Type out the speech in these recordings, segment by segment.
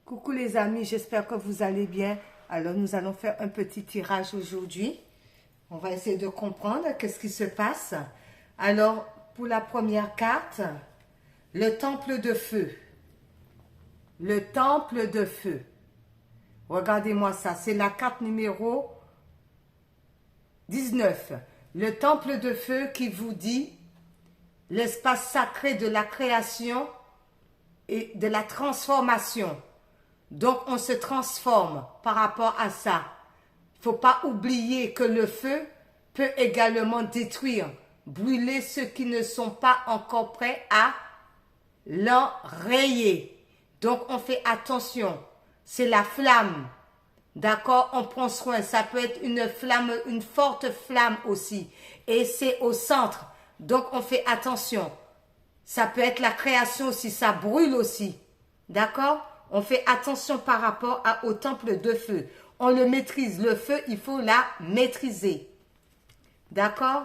Coucou les amis, j'espère que vous allez bien. Alors nous allons faire un petit tirage aujourd'hui. On va essayer de comprendre qu'est-ce qui se passe. Alors pour la première carte, le temple de feu. Le temple de feu. Regardez-moi ça, c'est la carte numéro 19. Le temple de feu qui vous dit l'espace sacré de la création et de la transformation. Donc, on se transforme par rapport à ça. Il ne faut pas oublier que le feu peut également détruire, brûler ceux qui ne sont pas encore prêts à l'enrayer. Donc, on fait attention. C'est la flamme. D'accord? On prend soin. Ça peut être une flamme, une forte flamme aussi. Et c'est au centre. Donc, on fait attention. Ça peut être la création aussi. Ça brûle aussi. D'accord? On fait attention par rapport au temple de feu. On le maîtrise. Le feu, il faut la maîtriser. D'accord?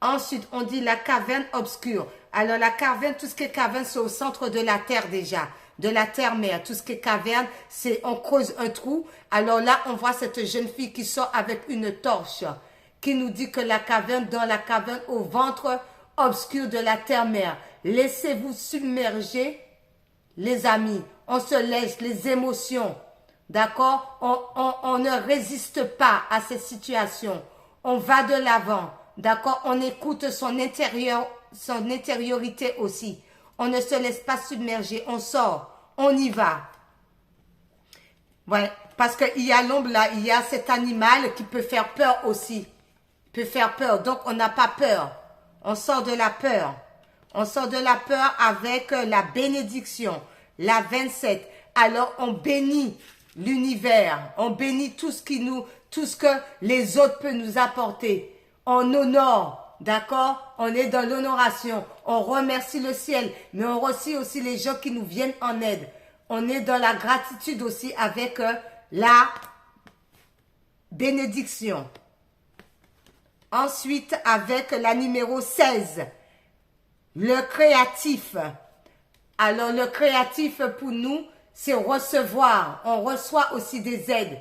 Ensuite, on dit la caverne obscure. Alors, la caverne, tout ce qui est caverne, c'est au centre de la terre déjà. De la terre-mère. Tout ce qui est caverne, c'est on creuse un trou. Alors là, on voit cette jeune fille qui sort avec une torche. Qui nous dit que la caverne, dans la caverne, au ventre obscur de la terre-mère. Laissez-vous submerger, les amis. On se laisse les émotions, d'accord? On ne résiste pas à ces situations. On va de l'avant, d'accord? On écoute son intériorité aussi. On ne se laisse pas submerger. On sort, on y va. Ouais, parce qu'il y a l'ombre là, il y a cet animal qui peut faire peur aussi. Peut faire peur, donc on n'a pas peur. On sort de la peur. On sort de la peur avec la bénédiction. La 27. Alors on bénit l'univers. On bénit tout ce que les autres peuvent nous apporter. On honore, d'accord? On est dans l'honoration. On remercie le ciel, mais on remercie aussi les gens qui nous viennent en aide. On est dans la gratitude aussi avec la bénédiction. Ensuite, avec la numéro 16. Le créatif. Alors, le créatif pour nous, c'est recevoir. On reçoit aussi des aides.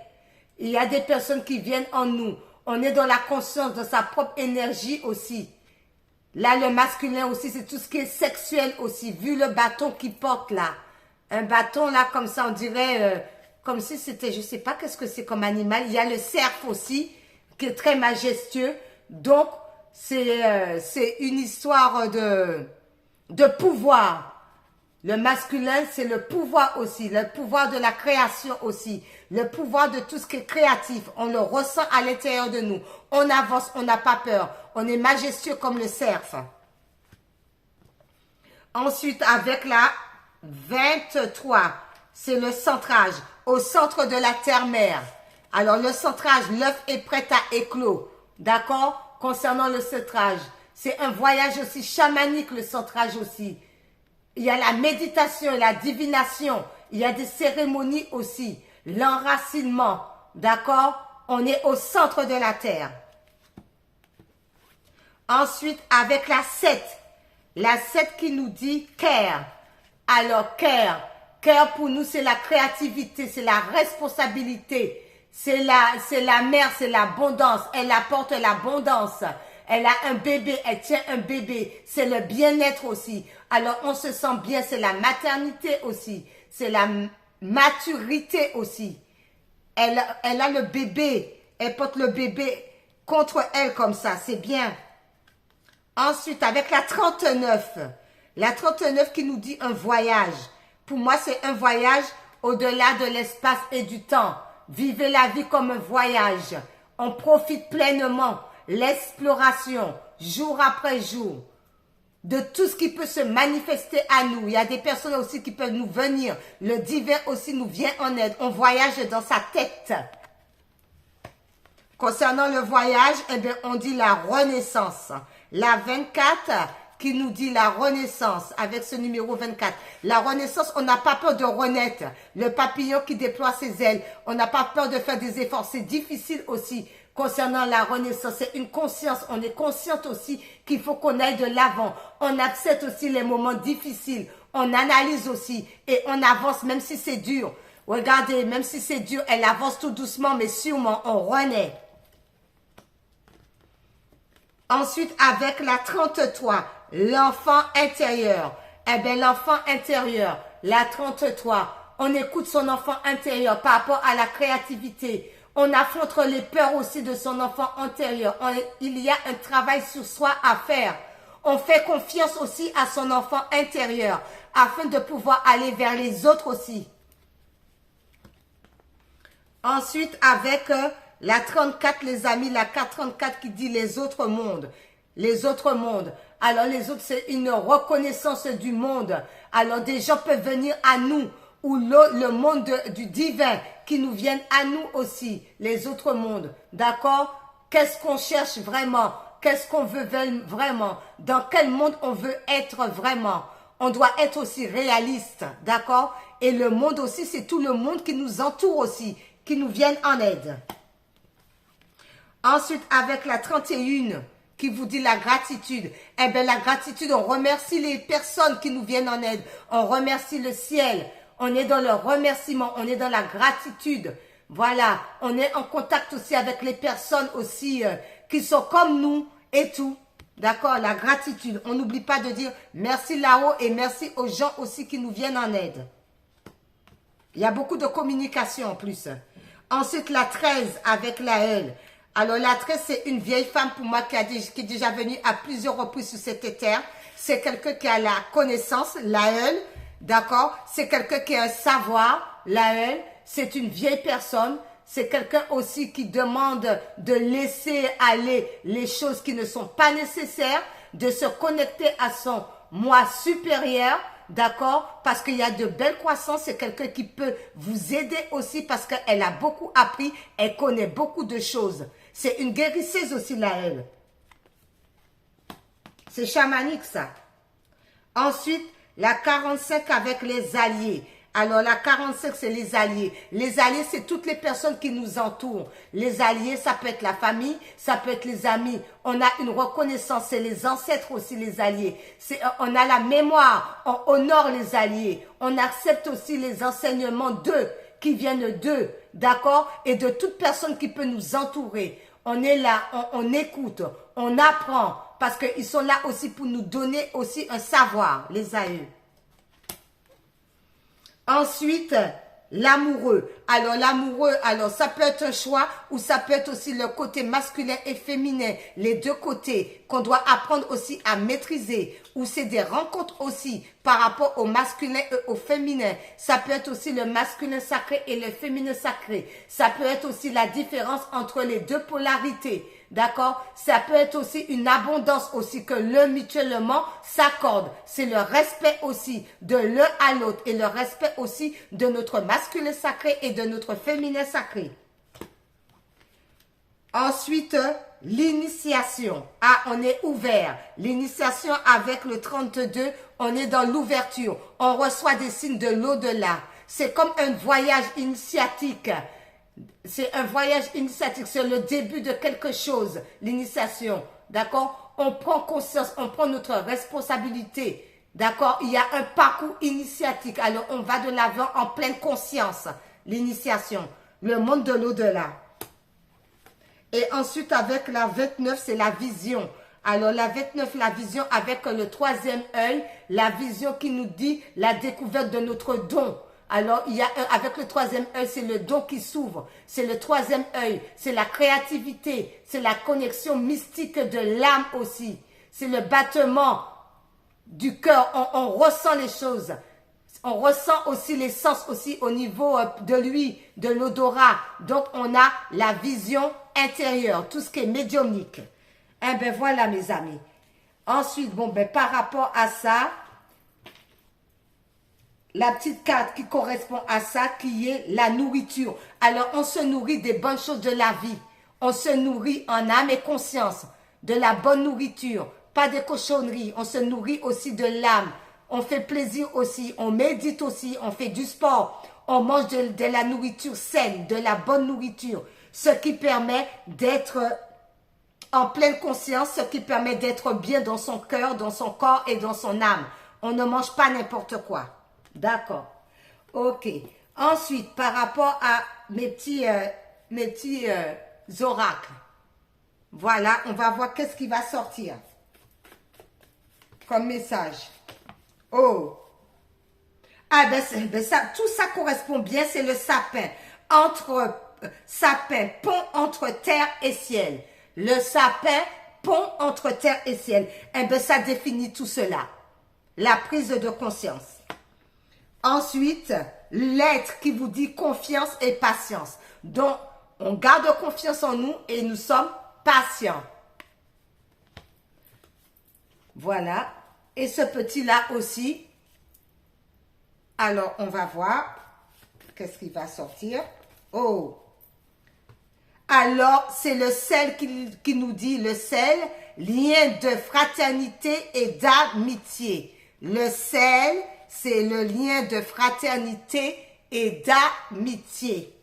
Il y a des personnes qui viennent en nous. On est dans la conscience, dans sa propre énergie aussi. Là, le masculin aussi, c'est tout ce qui est sexuel aussi. Vu le bâton qu'il porte là. Un bâton là, comme ça, on dirait, comme si c'était, je sais pas qu'est-ce que c'est comme animal. Il y a le cerf aussi, qui est très majestueux. Donc, c'est une histoire de pouvoir. Le masculin, c'est le pouvoir aussi, le pouvoir de la création aussi, le pouvoir de tout ce qui est créatif. On le ressent à l'intérieur de nous. On avance, on n'a pas peur. On est majestueux comme le cerf. Ensuite, avec la 23, c'est le centrage, au centre de la terre-mère. Alors, le centrage, l'œuf est prêt à éclore. D'accord? Concernant le centrage, c'est un voyage aussi chamanique, le centrage aussi. Il y a la méditation et la divination. Il y a des cérémonies aussi. L'enracinement. D'accord? On est au centre de la terre. Ensuite, avec la 7. La 7 qui nous dit care. Alors, care. Care pour nous, c'est la créativité, c'est la responsabilité. C'est la mère, c'est l'abondance. Elle apporte l'abondance. Elle a un bébé, elle tient un bébé. C'est le bien-être aussi. Alors, on se sent bien. C'est la maternité aussi. C'est la maturité aussi. Elle a le bébé. Elle porte le bébé contre elle comme ça. C'est bien. Ensuite, avec la 39. La 39 qui nous dit un voyage. Pour moi, c'est un voyage au-delà de l'espace et du temps. Vivez la vie comme un voyage. On profite pleinement. L'exploration, jour après jour, de tout ce qui peut se manifester à nous. Il y a des personnes aussi qui peuvent nous venir. Le divin aussi nous vient en aide. On voyage dans sa tête. Concernant le voyage, eh bien, on dit la renaissance. La 24 qui nous dit la renaissance avec ce numéro 24. La renaissance, on n'a pas peur de renaître. Le papillon qui déploie ses ailes. On n'a pas peur de faire des efforts. C'est difficile aussi. Concernant la renaissance, c'est une conscience. On est consciente aussi qu'il faut qu'on aille de l'avant. On accepte aussi les moments difficiles. On analyse aussi et on avance même si c'est dur. Regardez, même si c'est dur, elle avance tout doucement mais sûrement, on renaît. Ensuite, avec la 33, l'enfant intérieur. Eh bien, l'enfant intérieur, la 33, on écoute son enfant intérieur par rapport à la créativité. On affronte les peurs aussi de son enfant intérieur. Il y a un travail sur soi à faire. On fait confiance aussi à son enfant intérieur afin de pouvoir aller vers les autres aussi. Ensuite, avec la 34, les amis, la 434 qui dit les autres mondes. Les autres mondes. Alors, les autres, c'est une reconnaissance du monde. Alors, des gens peuvent venir à nous, ou le monde du divin qui nous viennent à nous aussi, les autres mondes. D'accord? Qu'est-ce qu'on cherche vraiment? Qu'est-ce qu'on veut vraiment? Dans quel monde on veut être vraiment? On doit être aussi réaliste. D'accord? Et le monde aussi, c'est tout le monde qui nous entoure aussi, qui nous viennent en aide. Ensuite, avec la 31, qui vous dit la gratitude. Eh bien, la gratitude, on remercie les personnes qui nous viennent en aide. On remercie le ciel. On est dans le remerciement. On est dans la gratitude. Voilà. On est en contact aussi avec les personnes aussi qui sont comme nous et tout. D'accord? La gratitude. On n'oublie pas de dire merci là-haut et merci aux gens aussi qui nous viennent en aide. Il y a beaucoup de communication en plus. Ensuite, la 13 avec la L. Alors, la 13, c'est une vieille femme pour moi qui est déjà venue à plusieurs reprises sur cette terre. C'est quelqu'un qui a la connaissance, la L. D'accord? C'est quelqu'un qui a un savoir, la L. C'est une vieille personne. C'est quelqu'un aussi qui demande de laisser aller les choses qui ne sont pas nécessaires, de se connecter à son moi supérieur. D'accord? Parce qu'il y a de belles croissances. C'est quelqu'un qui peut vous aider aussi parce qu'elle a beaucoup appris. Elle connaît beaucoup de choses. C'est une guérisseuse aussi, là, elle. C'est chamanique, ça. Ensuite, la 45 avec les alliés. Alors, la 45, c'est les alliés. Les alliés, c'est toutes les personnes qui nous entourent. Les alliés, ça peut être la famille, ça peut être les amis. On a une reconnaissance, c'est les ancêtres aussi, les alliés. On a la mémoire, on honore les alliés. On accepte aussi les enseignements d'eux, qui viennent d'eux, d'accord? Et de toute personne qui peut nous entourer. On est là, on écoute, on apprend, parce qu'ils sont là aussi pour nous donner aussi un savoir, les aïeux. Ensuite, l'amoureux. Alors, l'amoureux, alors ça peut être un choix ou ça peut être aussi le côté masculin et féminin. Les deux côtés qu'on doit apprendre aussi à maîtriser. Ou c'est des rencontres aussi par rapport au masculin et au féminin. Ça peut être aussi le masculin sacré et le féminin sacré. Ça peut être aussi la différence entre les deux polarités. D'accord? Ça peut être aussi une abondance aussi que l'un mutuellement s'accorde. C'est le respect aussi de l'un à l'autre et le respect aussi de notre masculin sacré et de notre féminin sacré. Ensuite, l'initiation. Ah, on est ouvert. L'initiation avec le 32, on est dans l'ouverture. On reçoit des signes de l'au-delà. C'est comme un voyage initiatique. C'est un voyage initiatique, c'est le début de quelque chose, l'initiation, d'accord? On prend conscience, on prend notre responsabilité, d'accord? Il y a un parcours initiatique, alors on va de l'avant en pleine conscience, l'initiation, le monde de l'au-delà. Et ensuite, avec la 29, c'est la vision. Alors, la 29, la vision avec le troisième œil, la vision qui nous dit la découverte de notre don. Alors, il y a avec le troisième œil, c'est le don qui s'ouvre. C'est le troisième œil. C'est la créativité. C'est la connexion mystique de l'âme aussi. C'est le battement du cœur. On ressent les choses. On ressent aussi les sens aussi au niveau de l'ouïe, de l'odorat. Donc, on a la vision intérieure. Tout ce qui est médiumnique. Eh bien, voilà, mes amis. Ensuite, bon, ben, par rapport à ça, la petite carte qui correspond à ça, qui est la nourriture. Alors, on se nourrit des bonnes choses de la vie. On se nourrit en âme et conscience de la bonne nourriture, pas des cochonneries. On se nourrit aussi de l'âme. On fait plaisir aussi, on médite aussi, on fait du sport. On mange de la nourriture saine, de la bonne nourriture. Ce qui permet d'être en pleine conscience, ce qui permet d'être bien dans son cœur, dans son corps et dans son âme. On ne mange pas n'importe quoi. D'accord. Ok. Ensuite, par rapport à mes petits oracles. Voilà, on va voir qu'est-ce qui va sortir comme message. Oh. Ah ben ça, tout ça correspond bien, c'est le sapin. Sapin, pont entre terre et ciel. Le sapin, pont entre terre et ciel. Eh ben ça définit tout cela. La prise de conscience. Ensuite, l'être qui vous dit confiance et patience. Donc, on garde confiance en nous et nous sommes patients. Voilà. Et ce petit-là aussi. Alors, on va voir. Qu'est-ce qui va sortir? Oh! Alors, c'est le sel qui nous dit, le sel, lien de fraternité et d'amitié. Le sel, c'est le lien de fraternité et d'amitié.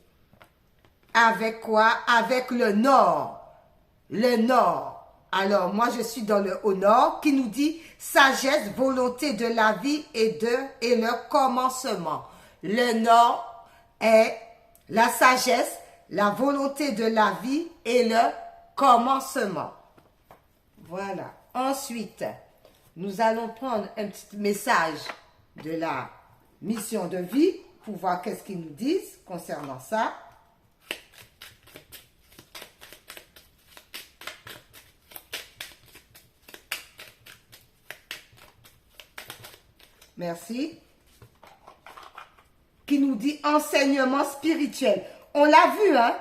Avec quoi? Avec le nord. Le nord. Alors, moi, je suis dans le haut nord qui nous dit sagesse, volonté de la vie et le commencement. Le nord est la sagesse, la volonté de la vie et le commencement. Voilà. Ensuite, nous allons prendre un petit message de la mission de vie pour voir qu'est-ce qu'ils nous disent concernant ça. Merci. Qui nous dit enseignement spirituel. On l'a vu, hein?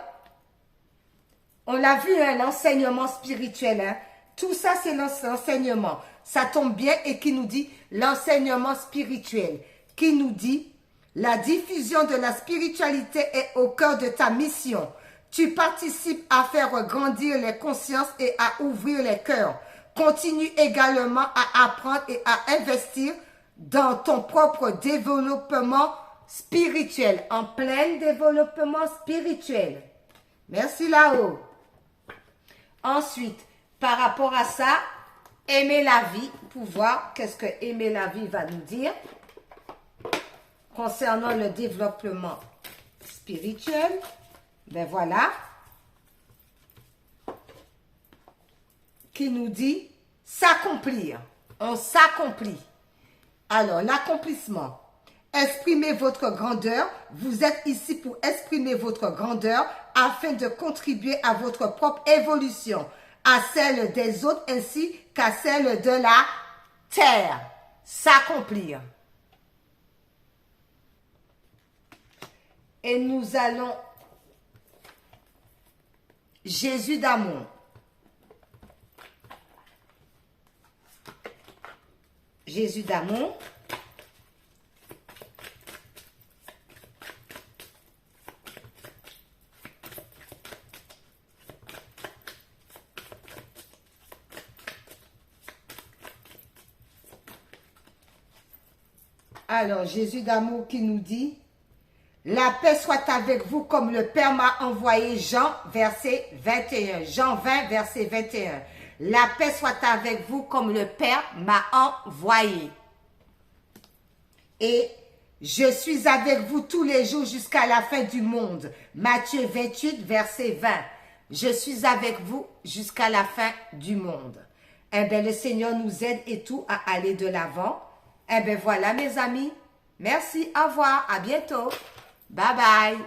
On l'a vu, hein, l'enseignement spirituel, hein? Tout ça, c'est l'enseignement. Ça tombe bien et qui nous dit l'enseignement spirituel. Qui nous dit la diffusion de la spiritualité est au cœur de ta mission. Tu participes à faire grandir les consciences et à ouvrir les cœurs. Continue également à apprendre et à investir dans ton propre développement spirituel, en plein développement spirituel. Merci là-haut. Ensuite, par rapport à ça, aimer la vie, pour voir qu'est-ce que aimer la vie va nous dire concernant le développement spirituel. Ben voilà. Qui nous dit s'accomplir. On s'accomplit. Alors, l'accomplissement. Exprimez votre grandeur. Vous êtes ici pour exprimer votre grandeur afin de contribuer à votre propre évolution, à celle des autres ainsi qu'à celle de la terre. S'accomplir. Et nous allons... Jésus d'amour. Jésus d'amour. Alors, Jésus d'amour qui nous dit, la paix soit avec vous comme le Père m'a envoyé, Jean, verset 21. Jean 20, verset 21. La paix soit avec vous comme le Père m'a envoyé. Et je suis avec vous tous les jours jusqu'à la fin du monde. Matthieu 28, verset 20. Je suis avec vous jusqu'à la fin du monde. Eh bien, le Seigneur nous aide et tout à aller de l'avant. Eh bien, voilà mes amis. Merci, au revoir, à bientôt. Bye bye.